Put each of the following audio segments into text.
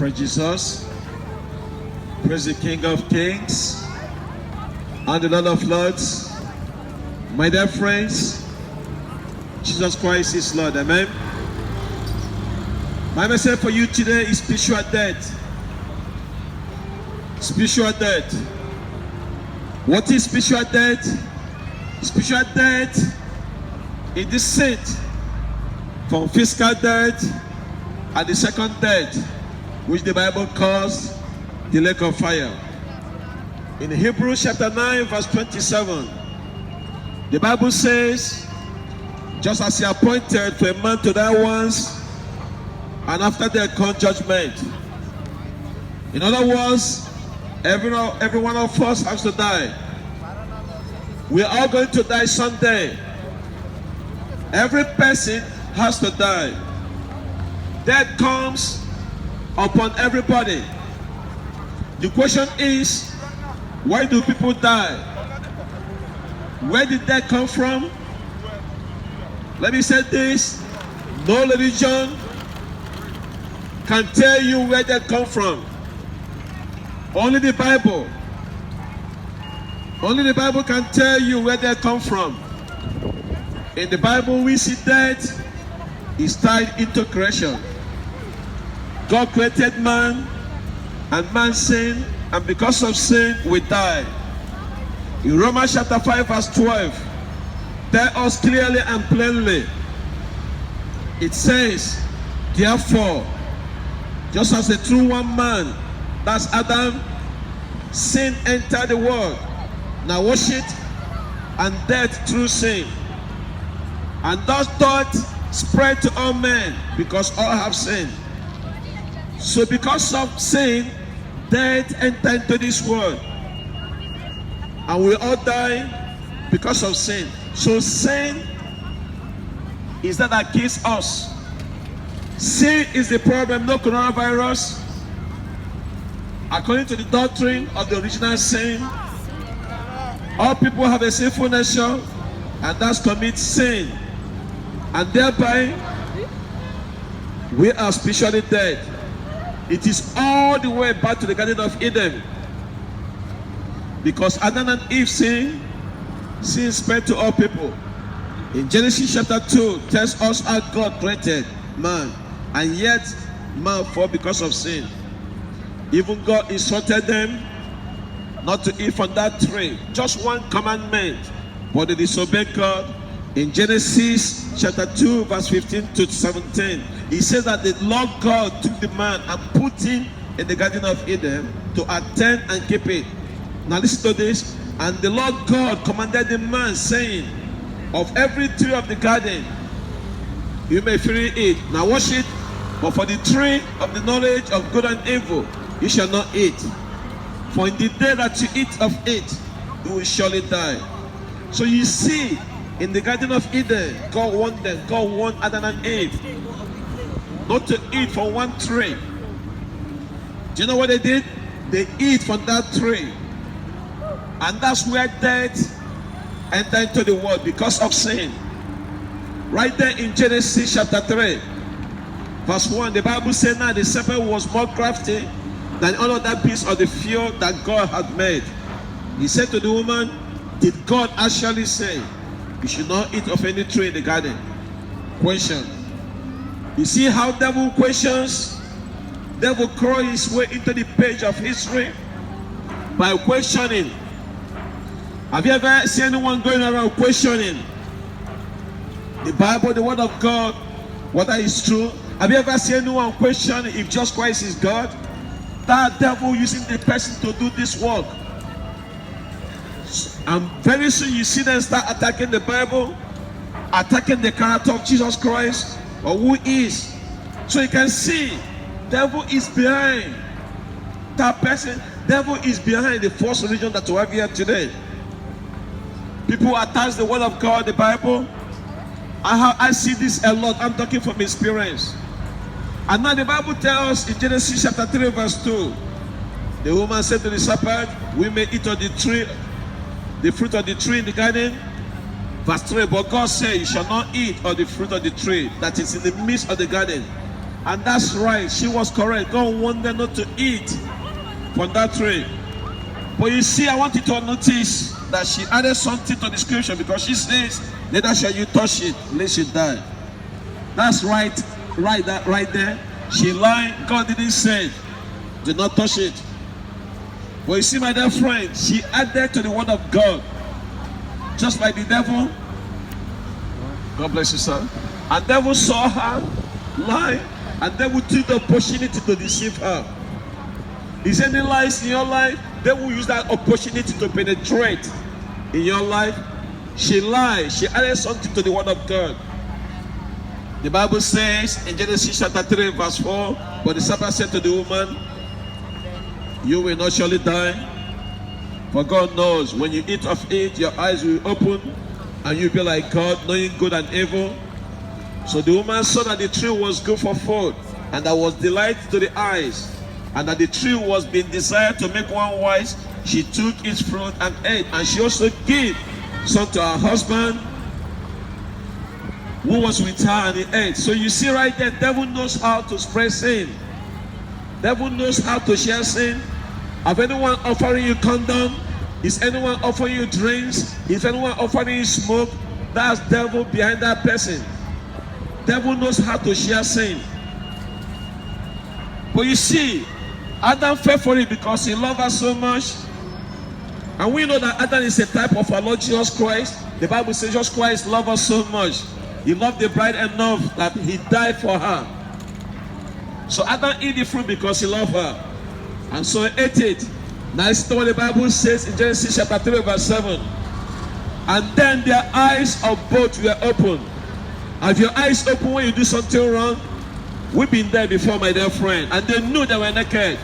Praise Jesus. Praise the King of Kings and the Lord of Lords. My dear friends, Jesus Christ is Lord. Amen. My message for you today is spiritual death. Spiritual death. What is spiritual death? Spiritual death is distinct from physical death and the second death, which the Bible calls the lake of fire. In Hebrews chapter 9 verse 27, the Bible says, just as he appointed for a man to die once, and after death comes judgment. In other words, every one of us has to die. We are all going to die someday. Every person has to die. Death comes upon everybody. The question is, why do people die? Where did death come from? Let me say this: no religion can tell you where death comes from. Only the Bible. Only the Bible can tell you where death comes from. In the Bible, we see death is tied into creation. God created man, and man sinned, and because of sin, we die. In Romans chapter 5 verse 12, tell us clearly and plainly, it says, therefore, just as the true one man, that's Adam, sin entered the world, now watch it, and death through sin. And thus death spread to all men, because all have sinned. So because of sin, death entered into this world, and we all die because of sin. So sin is that kills us. Sin is the problem, no coronavirus. According to the doctrine of the original sin, all people have a sinful nature, and that's commit sin, and thereby we are spiritually dead. It is all the way back to the Garden of Eden, because Adam and Eve sinned, sin spread to all people. In Genesis chapter 2 tells us how God created man, and yet man fell because of sin. Even God instructed them not to eat from that tree, just one commandment, but they disobeyed God. In Genesis chapter 2 verse 15 to 17, he says that the Lord God took the man and put him in the Garden of Eden to attend and keep it. Now listen to this. And the Lord God commanded the man, saying, of every tree of the garden you may freely eat. Now watch it. But for the tree of the knowledge of good and evil you shall not eat. For in the day that you eat of it, you will surely die. So you see, in the Garden of Eden, God warned them, God warned Adam and Eve not to eat from one tree. Do you know what they did? They eat from that tree. And that's where death entered into the world because of sin. Right there in Genesis chapter 3, verse 1, the Bible said, now the serpent was more crafty than all other beasts of the field that God had made. He said to the woman, did God actually say, you should not eat of any tree in the garden? Question. You see how devil questions? Devil crawls his way into the page of history by questioning. Have you ever seen anyone going around questioning the Bible, the word of God, whether it's true? Have you ever seen anyone question if Jesus Christ is God? That devil using the person to do this work. And very soon you see them start attacking the Bible, attacking the character of Jesus Christ, or who he is. So you can see, devil is behind that person. Devil is behind the false religion that we have here today. People attach the word of God, the Bible. I see this a lot. I'm talking from experience. And now the Bible tells us in Genesis chapter 3 verse 2, the woman said to the serpent, we may eat of the tree, the fruit of the tree in the garden. Verse 3, but God said, you shall not eat of the fruit of the tree that is in the midst of the garden, And that's right, she was correct. God wanted not to eat from that tree. But you see, I want you to notice that she added something to the scripture, because she says, neither shall you touch it, lest you die. That's right there. She lied. God didn't say, do not touch it. But you see, my dear friend, she added to the word of God. Just like the devil. God bless you, sir. And devil saw her lie, and devil took the opportunity to deceive her. Is any lies in your life? They will use that opportunity to penetrate in your life. She lied. She added something to the word of God. The Bible says in Genesis chapter 3 verse 4, but the serpent said to the woman, you will not surely die, for God knows when you eat of it, your eyes will open, and you'll be like God, knowing good and evil. So the woman saw that the tree was good for food, and that was delight to the eyes, and that the tree was being desired to make one wise. She took its fruit and ate, and she also gave some to her husband who was with her, and he ate. So you see right there, devil knows how to spread sin. Devil knows how to share sin. Is anyone offering you condom? Is anyone offering you drinks? Is anyone offering you smoke? That's devil behind that person. Devil knows how to share sin. But you see, Adam fell for it because he loved her so much. And we know that Adam is a type of our Lord Jesus Christ. The Bible says Jesus Christ loved us so much. He loved the bride enough that he died for her. So Adam ate the fruit because he loved her. And so he ate it. Now listen to what the Bible says in Genesis chapter 3 verse 7. And then their eyes of both were open. Have your eyes open when you do something wrong? We've been there before, my dear friend. And they knew they were naked.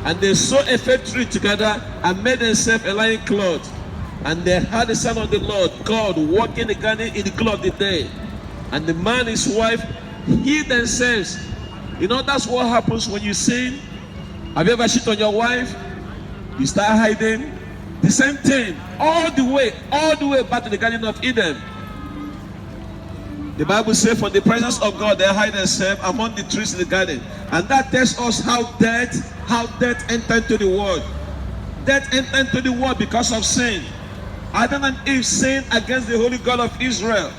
And they sewed a fig tree together and made themselves a lion cloth. And they heard the sound of the Lord God walking the garden in the cool of the day. And the man and his wife hid themselves. You know, that's what happens when you sin. Have you ever cheated on your wife? You start hiding. The same thing, all the way back to the Garden of Eden. The Bible says, from the presence of God, they hide themselves among the trees in the garden. And that tells us how death entered into the world. Death entered into the world because of sin. Adam and Eve sinned against the Holy God of Israel.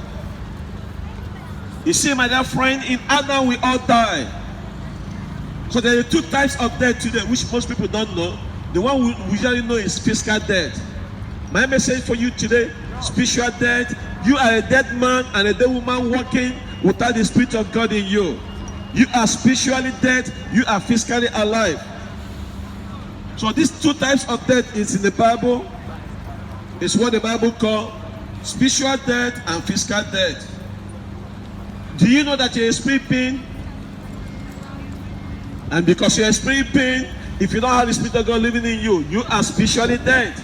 You see, my dear friend, in Adam we all die. So there are two types of death today, which most people don't know. The one we usually know is physical death. My message for you today, spiritual death. You are a dead man and a dead woman walking without the Spirit of God in you. You are spiritually dead, you are physically alive. So these two types of death is in the Bible. It's what the Bible calls spiritual death and physical death. Do you know that you're a spirit being? And because you're a spirit being, if you don't have the Spirit of God living in you, you are spiritually dead.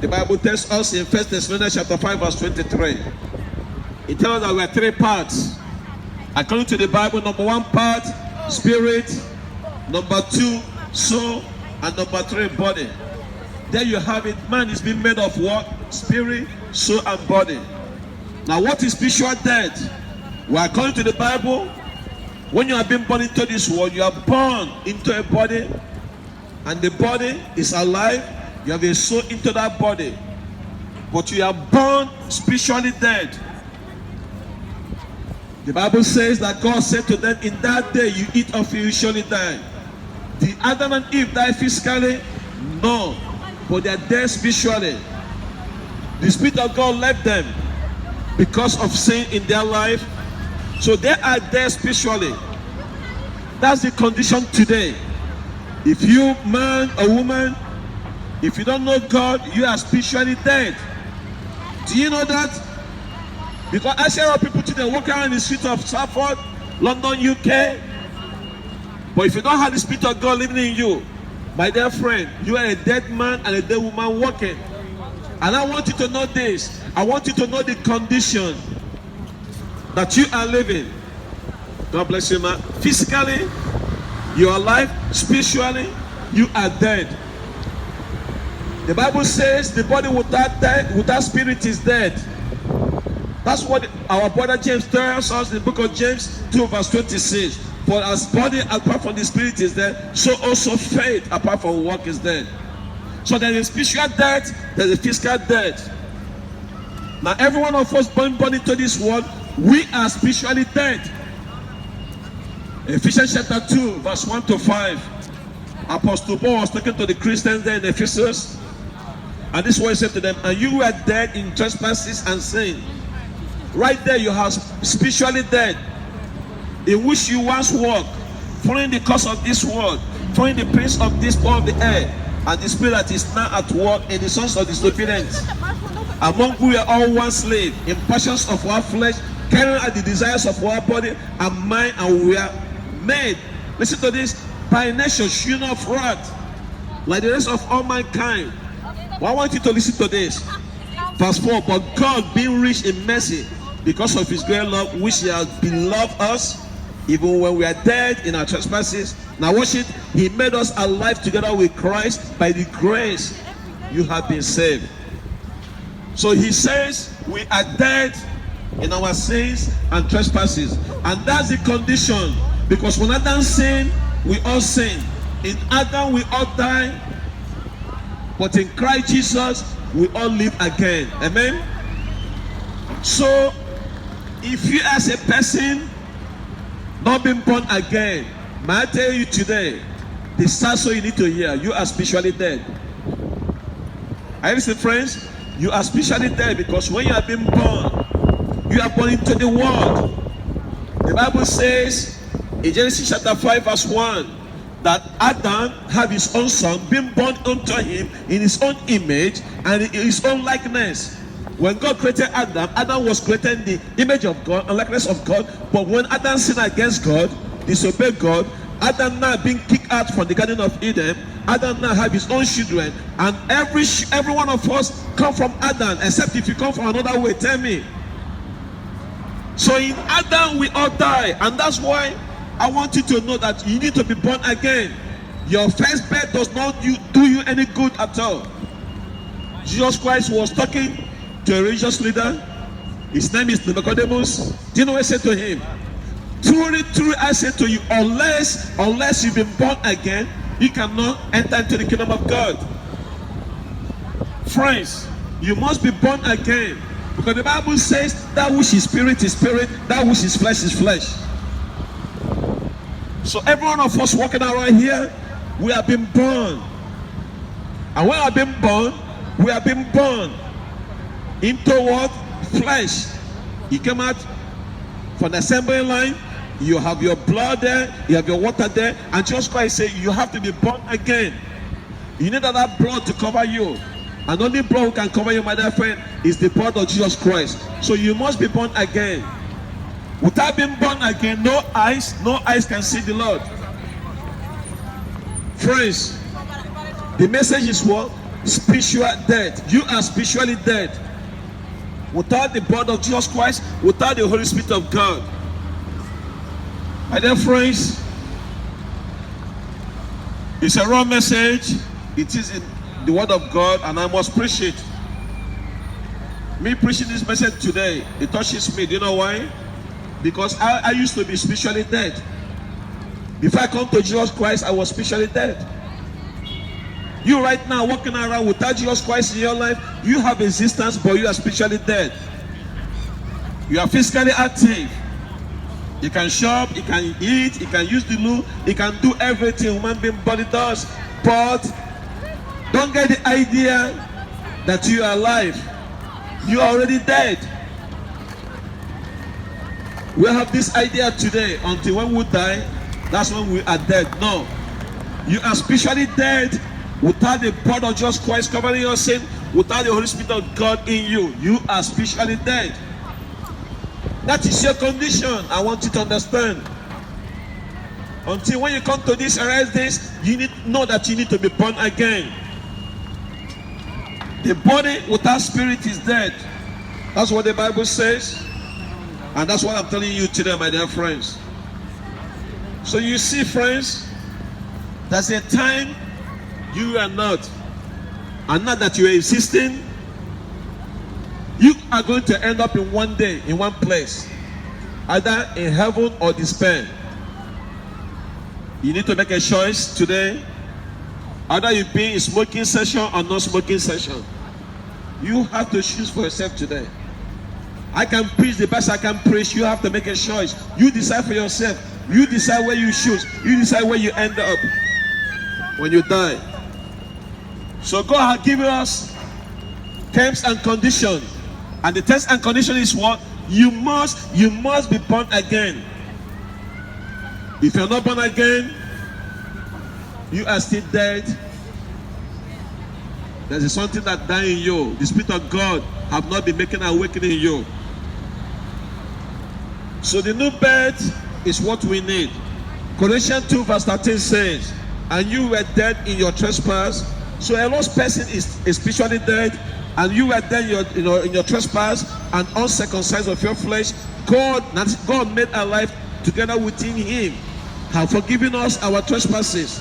The Bible tells us in 1 Thessalonians chapter 5 verse 23. It tells us that we are three parts. According to the Bible, number one part, spirit. Number two, soul. And number three, body. There you have it. Man is being made of what? Spirit, soul, and body. Now what is spiritual death? Well, according to the Bible, when you are being born into this world, you are born into a body. And the body is alive. You have a soul into that body. But you are born spiritually dead. The Bible says that God said to them, in that day you eat of it, you surely die. Did Adam and Eve die physically? No. But they are dead spiritually. The Spirit of God left them because of sin in their life. So they are dead spiritually. That's the condition today. If you, man or woman, if you don't know God, you are spiritually dead. Do you know that? Because I see a lot of people today walking around the streets of Salford, London, UK. But if you don't have the Spirit of God living in you, my dear friend, you are a dead man and a dead woman walking. And I want you to know this. I want you to know the condition that you are living. God bless you, man. Physically, you are alive. Spiritually, you are dead. The Bible says the body without spirit is dead. That's what our brother James tells us in the book of James 2 verse 26. For as body apart from the spirit is dead, so also faith apart from work is dead. So there is spiritual death, there is physical death. Now every one of us born into this world, we are spiritually dead. Ephesians chapter 2, verse 1 to 5. Apostle Paul was talking to the Christians there in Ephesus. And this is what he said to them, and you were dead in trespasses and sin. Right there you have spiritually dead, in which you once walked, following the course of this world, following the prince of this power of the air, and the spirit that is now at work in the sons of disobedience. Among whom we are all one slave, in passions of our flesh, carrying out the desires of our body and mind, and we are made, listen to this, by nature children of wrath, like the rest of all mankind. Well, I want you to listen to this. Verse 4, but God being rich in mercy, because of his great love, which he has beloved us, even when we are dead in our trespasses. Now watch it. He made us alive together with Christ. By the grace you have been saved. So he says we are dead in our sins and trespasses. And that's the condition. Because when Adam sinned, we all sin. In Adam we all die. But in Christ Jesus, we all live again. Amen? So, if you as a person not been born again, may I tell you today, the sad so you need to hear, you are spiritually dead. Are you listening, friends? You are spiritually dead because when you have been born, you are born into the world. The Bible says in Genesis chapter 5 verse 1 that Adam had his own son being born unto him in his own image and in his own likeness. When God created Adam, Adam was created in the image of God and likeness of God. But when Adam sinned against God, disobeyed God, Adam now being kicked out from the Garden of Eden, Adam now have his own children, and every one of us come from Adam, except if you come from another way. Tell me. So in Adam we all die, and that's why I want you to know that you need to be born again. Your first birth does not do you any good at all. Jesus Christ was talking to a religious leader. His name is Nicodemus. Do you know what he said to him? Truly, truly, I say to you, unless you've been born again, you cannot enter into the kingdom of God. Friends, you must be born again. Because the Bible says that which is spirit, that which is flesh. So every one of us walking around here, we have been born. And when we have been born, we have been born into what? Flesh. You came out from the assembly line, you have your blood there, you have your water there, and Jesus Christ said you have to be born again. You need that blood to cover you. And only blood who can cover you, my dear friend, is the blood of Jesus Christ. So you must be born again. Without being born again, no eyes can see the Lord. Friends, the message is what? Spiritual death. You are spiritually dead. Without the blood of Jesus Christ, without the Holy Spirit of God. My dear friends, it's a wrong message. It is in the word of God, and I must preach it. Me preaching this message today, it touches me. Do you know why? Because I used to be spiritually dead. Before I come to Jesus Christ, I was spiritually dead. You right now walking around without Jesus Christ in your life, you have existence, but you are spiritually dead. You are physically active. You can shop, you can eat, you can use the loo, you can do everything human being body does. But don't get the idea that you are alive. You are already dead. We have this idea today, until when we die, that's when we are dead. No. You are spiritually dead without the blood of Jesus Christ covering your sin, without the Holy Spirit of God in you. You are spiritually dead. That is your condition. I want you to understand. Until when you come to this arrest days, you need to know that you need to be born again. The body without spirit is dead. That's what the Bible says. And that's what I'm telling you today, my dear friends. So you see, friends, there's a time you are not. And not that you are existing. You are going to end up in one day, in one place. Either in heaven or despair. You need to make a choice today. Either you be in smoking session or non smoking session. You have to choose for yourself today. I can preach the best I can preach. You have to make a choice. You decide for yourself. You decide where you choose. You decide where you end up when you die. So God has given us terms and conditions. And the terms and condition is what? You must be born again. If you're not born again, you are still dead. There's something that died in you. The Spirit of God have not been making an awakening in you. So the new birth is what we need. Colossians 2 verse 13 says, and you were dead in your trespass. So a lost person is spiritually dead, and you were dead in your trespass and uncircumcised of your flesh. God made alive together within him, have forgiven us our trespasses.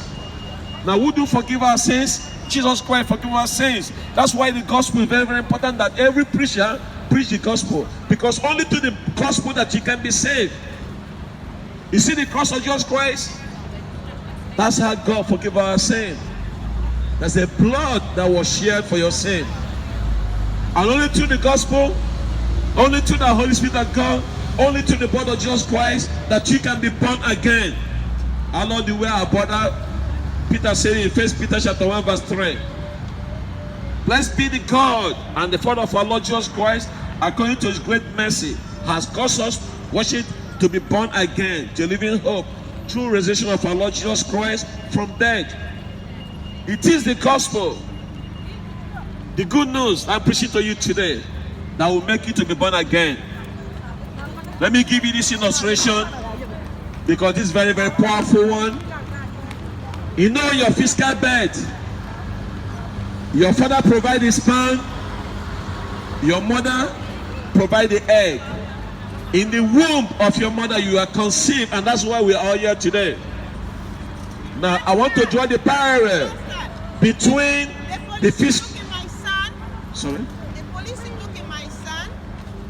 Now who do forgive our sins? Jesus Christ forgive our sins. That's why the gospel is very, very important, that every preacher preach the gospel, because only through the gospel that you can be saved. You see the cross of Jesus Christ? That's how God forgive our sin. That's the blood that was shed for your sin. And only through the gospel, only through the Holy Spirit of God, only through the blood of Jesus Christ, that you can be born again. Along the way, our brother Peter said in 1 Peter chapter 1 verse 3, blessed be the God and the Father of our Lord Jesus Christ, according to his great mercy, has caused us worship to be born again to living hope through resurrection of our Lord Jesus Christ from dead. It is the gospel, the good news I'm preaching to you today, that will make you to be born again. Let me give you this illustration, because this is very, very powerful one. You know your physical bed. Your father provides the sperm. Your mother provides the egg. In the womb of your mother, you are conceived, and that's why we are all here today. Now, I want to draw the parallel between the physical. Sorry? The police took in my son,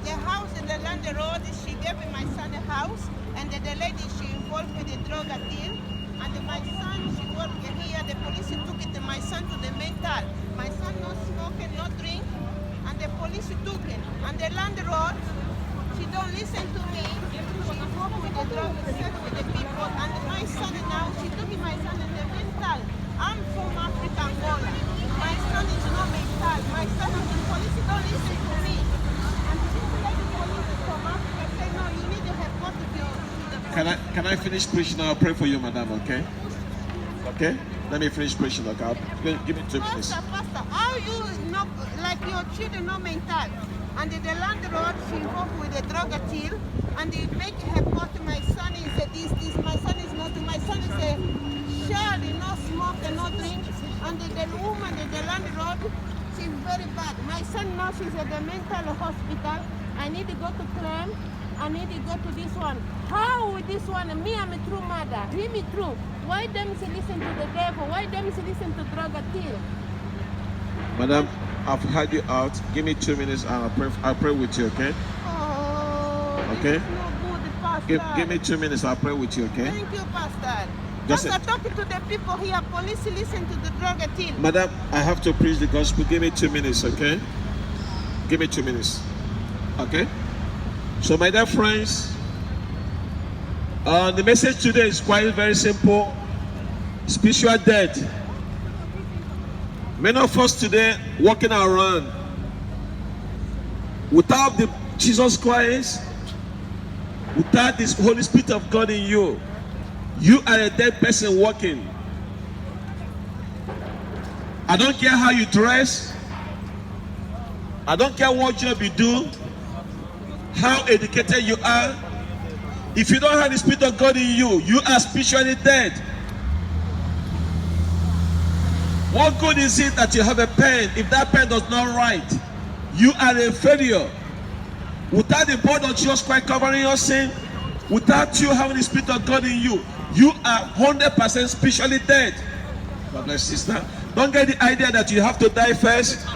the house in the land road. She gave my son a house, and the lady she involved with the drug deal. And my son, she worked here. The police took it. My son to the mental. My son no smoking, no drink, and the police took it. And the landlord, she don't listen to me. She work with the drug, set with the people. And my son now, she took my son in the mental. I'm from Africa, Angola. My son is not mental. My son, the police don't listen to me. And this lady police from Africa say, no, you need to report to the Can I finish preaching? I'll pray for you, madam, okay? Okay? Let me finish preaching, okay? Give me 2 minutes. Pastor, how you know, like your children no mental? And the landlord, she involved with the drug deal, and they make her report to my son is this, my son is not, my son is a child, no smoke and no drink. And the woman, the landlord, she's very bad. My son now, she's at the mental hospital. I need to go to claim. I need to go to this one. How with this one? Me, I'm a true mother. Hear me true. Why them listen to the devil? Why them listen to drug deal? Madam, I've heard you out. Give me 2 minutes and I'll pray with you, okay? Oh, okay. It's no good, Pastor. Give me 2 minutes, I'll pray with you, okay? Thank you, Pastor. Just Pastor, talking to the people here, police listen to the drug deal. Madam, I have to preach the gospel. Give me 2 minutes, okay? Give me 2 minutes, okay? So, my dear friends, the message today is quite very simple. Spiritual death. Many of us today walking around without the Jesus Christ, without this Holy Spirit of God in you, you are a dead person walking. I don't care how you dress. I don't care what job you do, how educated you are. If you don't have the Spirit of God in you, you are spiritually dead. What good is it that you have a pen if that pen does not write? You are a failure. Without the blood of Jesus Christ covering your sin, without you having the Spirit of God in you, you are 100% spiritually dead. God bless sister. Don't get the idea that you have to die first.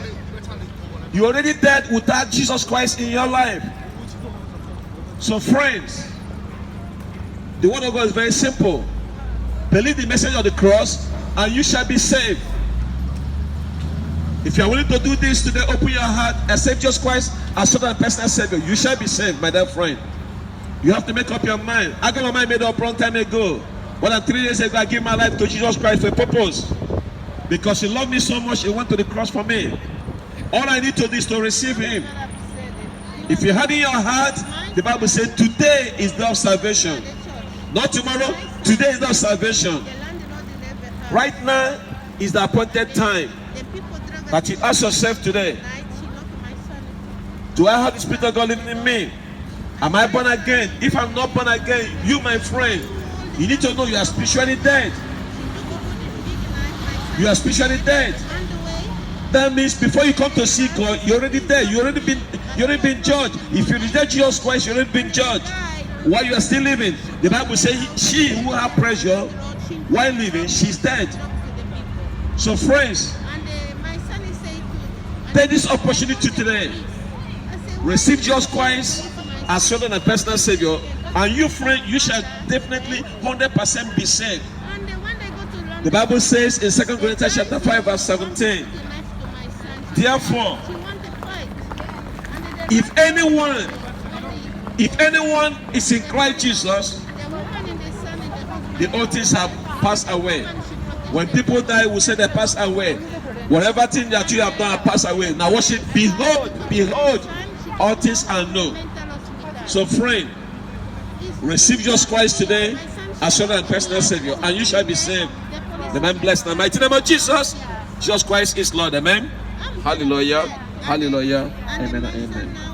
You're already dead without Jesus Christ in your life. So friends, the word of God is very simple. Believe the message of the cross, and you shall be saved. If you are willing to do this today, open your heart, accept Jesus Christ as Lord and personal Savior. You shall be saved, my dear friend. You have to make up your mind. I got my mind made up a long time ago. More than 3 years ago, I gave my life to Jesus Christ for a purpose. Because He loved me so much, He went to the cross for me. All I need to do is to receive Him. If you had in your heart, the Bible says today is the day of salvation. Not tomorrow, today is the day of salvation. Right now is the appointed time that you ask yourself today, do I have the Spirit of God living in me? Am I born again? If I'm not born again, you, my friend, you need to know you are spiritually dead. You are spiritually dead. That means before you come to see God, you're already dead. You already been judged. If you reject Jesus Christ, you're already been judged. While you are still living, the Bible says she who have pressure while living, she's dead. So friends, take this opportunity today. Receive Jesus Christ as your Lord and personal Savior, and you, friend, you shall definitely 100% be saved. The Bible says in 2 Corinthians chapter 5 verse 17, therefore, if anyone is in Christ Jesus, the old things have passed away. When people die, we say they pass away. Whatever thing that you have done have passed away. Now worship, behold, all things are new. So friend, receive Jesus Christ today as your Lord and personal Savior, and you shall be saved. The man blessed in the mighty name of Jesus. Jesus Christ is Lord. Amen. Hallelujah. Hallelujah. Amen. Amen.